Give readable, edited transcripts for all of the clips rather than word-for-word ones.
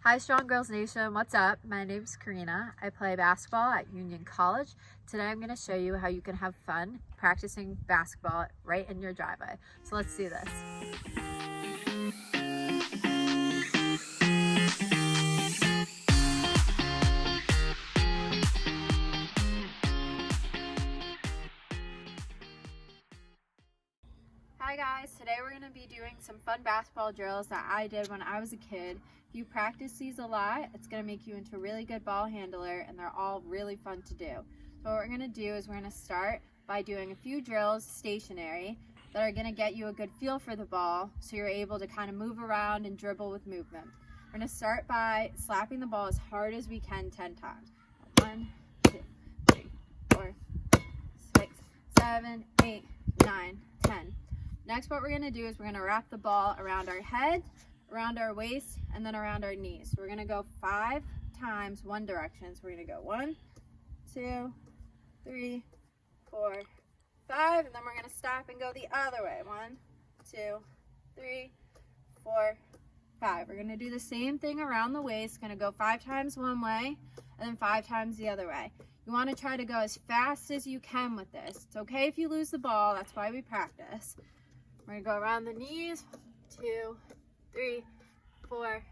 Hi Strong Girls Nation, what's up? My name's Corina. I play basketball at Union College. Today I'm going to show you how you can have fun practicing basketball right in your driveway. So let's do this. Hi guys, today we're going to be doing some fun basketball drills that I did when I was a kid. If you practice these a lot, it's going to make you into a really good ball handler, and they're all really fun to do. So what we're going to do is we're going to start by doing a few drills stationary that are going to get you a good feel for the ball so you're able to kind of move around and dribble with movement. We're going to start by slapping the ball as hard as we can 10 times. 1, 2, 3, 4, 6, 7, 8, 9, 10. Next, what we're going to do is we're going to wrap the ball around our head, around our waist, and then around our knees. So we're going to go 5 times one direction. So we're going to go 1, 2, 3, 4, 5, and then we're going to stop and go the other way. 1, 2, 3, 4, 5. We're going to do the same thing around the waist. Going to go 5 times one way and then 5 times the other way. You want to try to go as fast as you can with this. It's okay if you lose the ball. That's why we practice. We're going to go around the knees, 2, 3, 4,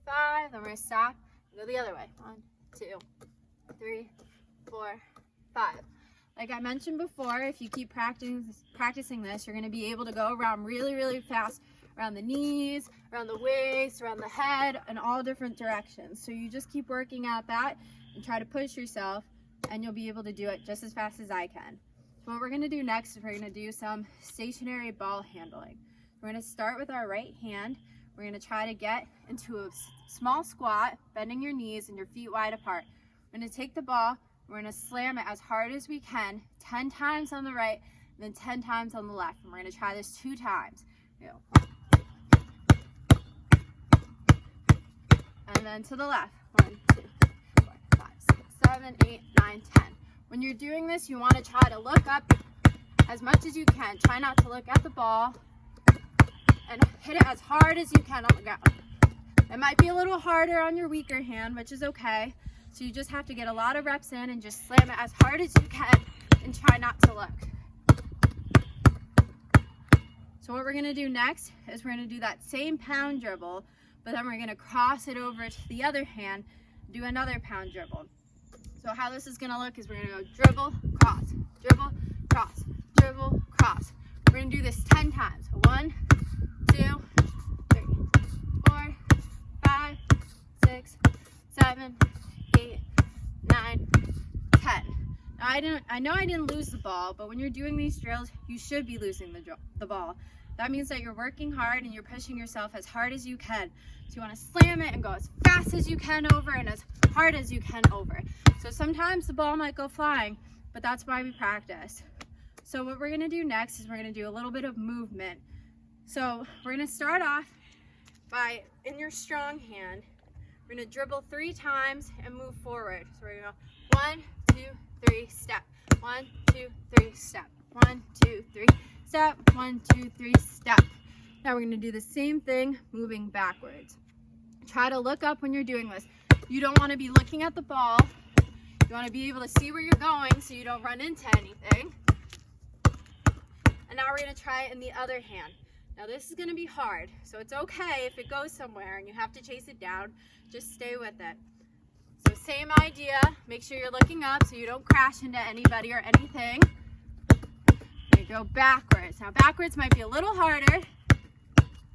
5. Then we're going to stop and go the other way. 1, 2, 3, 4, 5. Like I mentioned before, if you keep practicing this, you're going to be able to go around really, really fast around the knees, around the waist, around the head, in all different directions. So you just keep working at that and try to push yourself, and you'll be able to do it just as fast as I can. What we're going to do next is we're going to do some stationary ball handling. We're going to start with our right hand. We're going to try to get into a small squat, bending your knees and your feet wide apart. We're going to take the ball, we're going to slam it as hard as we can, 10 times on the right, and then 10 times on the left. And we're going to try this 2 times. And then to the left. 1, 2, 3, 4, 5, 6, 7, 8, 9, 10. When you're doing this, you want to try to look up as much as you can. Try not to look at the ball and hit it as hard as you can on the ground. It might be a little harder on your weaker hand, which is okay. So you just have to get a lot of reps in and just slam it as hard as you can and try not to look. So what we're going to do next is we're going to do that same pound dribble, but then we're going to cross it over to the other hand, do another pound dribble. So how this is going to look is we're going to go dribble, cross, dribble, cross, dribble, cross. We're going to do this 10 times. 1, 2, 3, 4, 5, 6, 7, 8, 9, 10. Now I know I didn't lose the ball, but when you're doing these drills, you should be losing the ball. That means that you're working hard and you're pushing yourself as hard as you can. So you want to slam it and go as fast as you can over and as hard as you can over. So sometimes the ball might go flying, but that's why we practice. So what we're going to do next is we're going to do a little bit of movement. So we're going to start off by, in your strong hand, we're going to dribble 3 times and move forward. So we're going to go 1, 2, 3, step. 1, 2, 3, step. 1, 2, 3, step. 1, 2, 3, step. Now we're going to do the same thing moving backwards. Try to look up when you're doing this. You don't want to be looking at the ball. You want to be able to see where you're going so you don't run into anything. And now we're going to try it in the other hand. Now this is going to be hard, so it's okay if it goes somewhere and you have to chase it down. Just stay with it. So same idea. Make sure you're looking up so you don't crash into anybody or anything. You go backwards. Now backwards might be a little harder.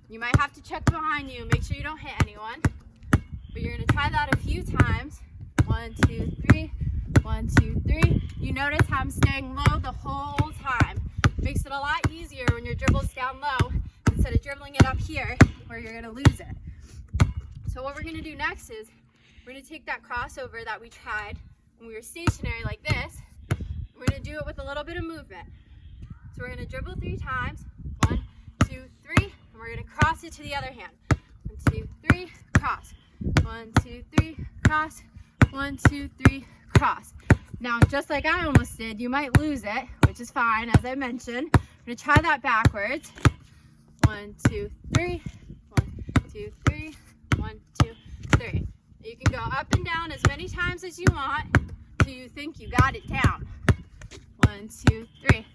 You might have to check behind you. Make sure you don't hit anyone. But you're going to try that a few times. 1, 2, 3. 1, 2, 3. You notice how I'm staying low the whole time. Makes it a lot easier when your dribble's down low instead of dribbling it up here where you're going to lose it. So what we're going to do next is we're going to take that crossover that we tried when we were stationary like this. We're going to do it with a little bit of movement. So we're going to dribble 3 times. 1, 2, 3. And we're going to cross it to the other hand. 1, 2, 3, cross. 1, 2, 3, cross. 1, 2, 3, cross. Now, just like I almost did, you might lose it, which is fine, as I mentioned. We're going to try that backwards. 1, 2, 3. 1, 2, 3. 1, 2, 3. can go up and down as many times as you want till you think you got it down. 1, 2, 3.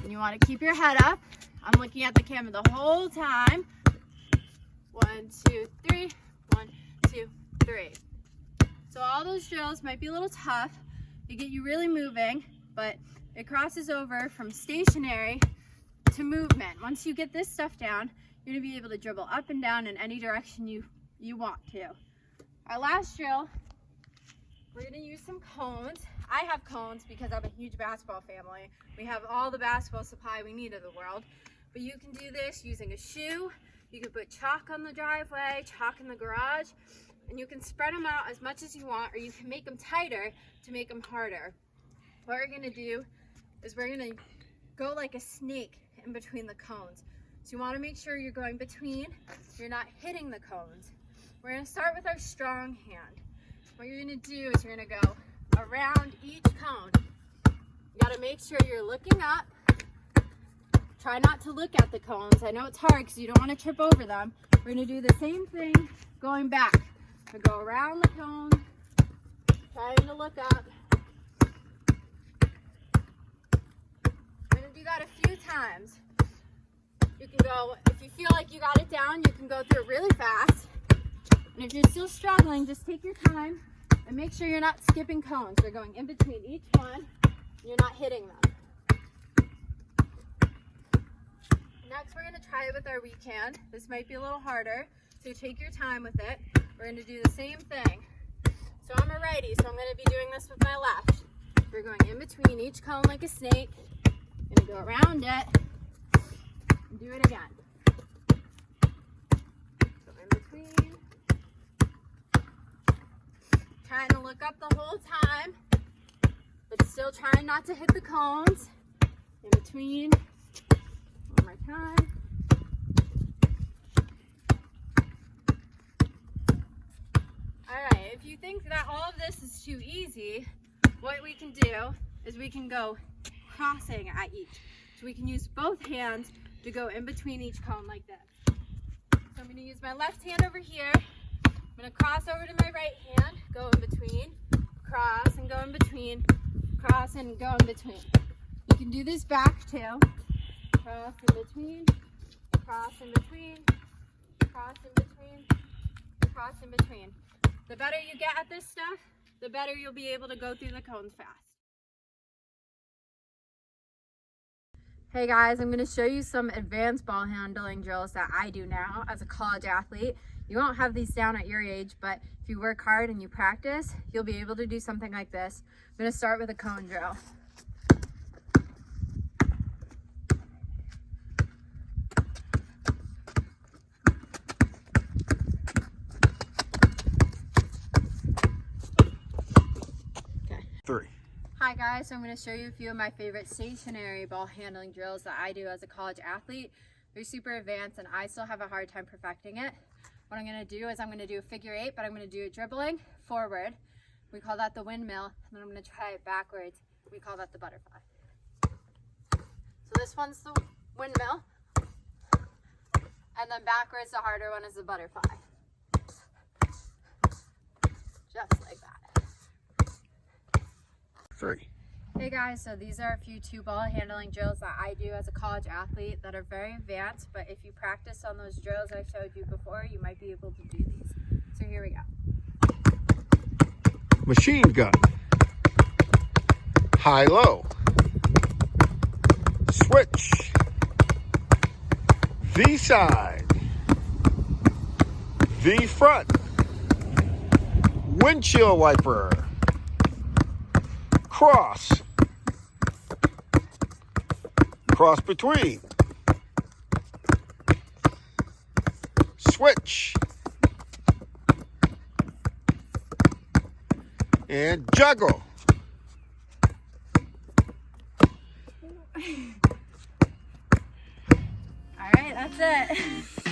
And you want to keep your head up. I'm looking at the camera the whole time. 1, 2, 3. 1, 2, 3. So all those drills might be a little tough. They get you really moving, but it crosses over from stationary to movement. Once you get this stuff down, you're gonna be able to dribble up and down in any direction you want to. Our last drill, we're gonna use some cones. I have cones because I'm a huge basketball family. We have all the basketball supply we need in the world. But you can do this using a shoe. You can put chalk on the driveway, chalk in the garage, and you can spread them out as much as you want, or you can make them tighter to make them harder. What we're gonna do is we're gonna go like a snake in between the cones. So you wanna make sure you're going between, you're not hitting the cones. We're gonna start with our strong hand. What you're gonna do is you're gonna go around each cone. You gotta make sure you're looking up. Try not to look at the cones. I know it's hard because you don't want to trip over them. We're going to do the same thing going back. We go around the cone, trying to look up. We're going to do that a few times. You can go, if you feel like you got it down, you can go through it really fast. And if you're still struggling, just take your time and make sure you're not skipping cones. They're going in between each one. You're not hitting them. Next, we're going to try it with our weak hand. This might be a little harder, so take your time with it. We're going to do the same thing. So I'm a righty, so I'm going to be doing this with my left. We're going in between each cone like a snake. I'm going to go around it and do it again. Go in between. Trying to look up the whole time, but still trying not to hit the cones. In between. One more time. Alright, if you think that all of this is too easy, what we can do is we can go crossing at each. So we can use both hands to go in between each cone like this. So I'm going to use my left hand over here. I'm going to cross over to my right hand, go in between, cross and go in between, cross and go in between. You can do this back too. Cross in between, cross in between, cross in between, cross in between. The better you get at this stuff, the better you'll be able to go through the cones fast. Hey guys, I'm going to show you some advanced ball handling drills that I do now as a college athlete. You won't have these down at your age, but if you work hard and you practice, you'll be able to do something like this. I'm going to start with a cone drill. Hi guys, so I'm going to show you a few of my favorite stationary ball handling drills that I do as a college athlete. They're super advanced and I still have a hard time perfecting it. What I'm going to do is I'm going to do a figure 8, but I'm going to do it dribbling forward. We call that the windmill, and then I'm going to try it backwards. We call that the butterfly. So this one's the windmill, and then backwards the harder one is the butterfly. Just like that. 3. Hey guys, so these are a few 2-ball handling drills that I do as a college athlete that are very advanced, but if you practice on those drills I showed you before, you might be able to do these. So here we go. Machine gun. High-low. Switch. V-side. V-front. Windshield wiper. Cross. Cross between. Switch. And juggle. All right, that's it.